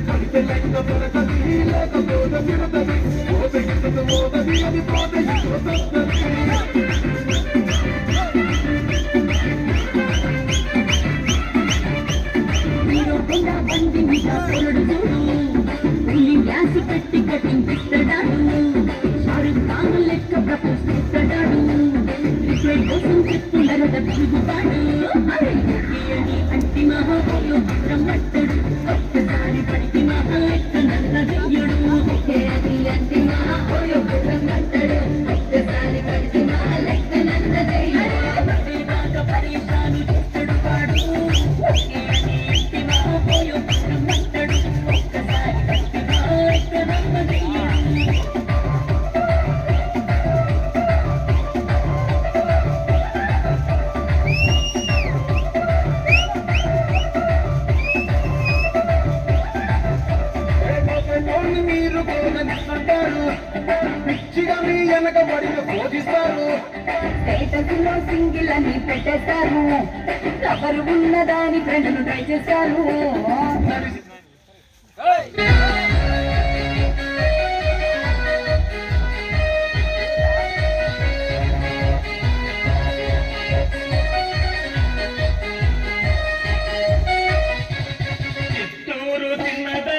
కడితే లెక్క దొరకది లేకపోతే తిరుతుంది ఓపెగిస్తుంది మోదది అది పోతే బండి మీద పొరడు చూడు గ్యాస్ పెట్టి కట్టింపిస్తాడు షారుఖ్ ఖాన్ లెక్క ప్రపోజ్ చేస్తాడు రిక్వెస్ట్ కోసం చెప్పులరద తిరుగుతాడు అంటి మహాబోయో రమ్మట్టడు ఒక్కసారి పడికి మహా లెక్క నన్నదయ్యడు అంటి మహాబోయో రమ్మట్టడు ఒక్కసారి పడికి మహా లెక్క నన్నదయ్యడు పరిశాను చేస్తాడు వాడు అంటి మహాబోయో రమ్మట్టడు ఒక్కసారి పడికి మహా లెక్క నన్నదయ్యడు మీరు అంటారు పిచ్చిగా మీ వెనక పడిన బోధిస్తారు స్టేటస్లో సింగిల్ అని పెట్టేస్తారు ఎవరు ఉన్నదాని ఫ్రెండ్ను ట్రై చేస్తారు చిత్తూరు చిన్నద